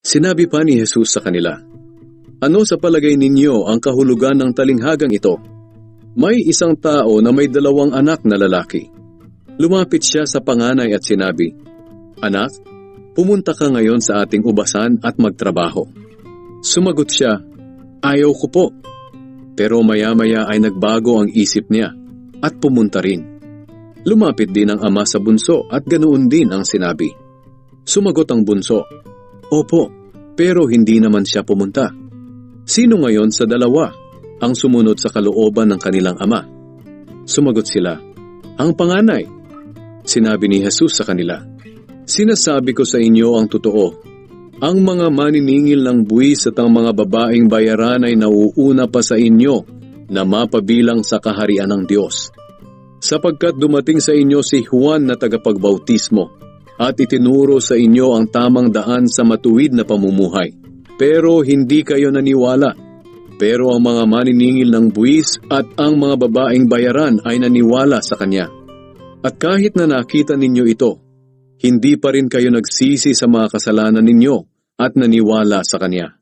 Sinabi pa ni Jesus sa kanila, "Ano sa palagay ninyo ang kahulugan ng talinghagang ito? May isang tao na may 2 anak na lalaki. Lumapit siya sa panganay at sinabi, 'Anak, pumunta ka ngayon sa ating ubasan at magtrabaho.' Sumagot siya, 'Ayaw ko po.' Pero maya-maya ay nagbago ang isip niya at pumunta rin. Lumapit din ang ama sa bunso at ganoon din ang sinabi. Sumagot ang bunso, 'Opo, pero hindi naman siya pumunta.' Sino ngayon sa 2 ang sumunod sa kalooban ng kanilang ama? Sumagot sila, 'Ang panganay.' Sinabi ni Jesus sa kanila, "Sinasabi ko sa inyo ang totoo. Ang mga maniningil ng buwis at ang mga babaeng bayaran ay nauuna pa sa inyo na mapabilang sa kaharian ng Diyos. Sapagkat dumating sa inyo si Juan na tagapagbautismo at itinuro sa inyo ang tamang daan sa matuwid na pamumuhay. Pero hindi kayo naniwala. Pero ang mga maniningil ng buwis at ang mga babaeng bayaran ay naniwala sa kanya. At kahit na nakita ninyo ito, hindi pa rin kayo nagsisi sa mga kasalanan ninyo at naniwala sa kanya."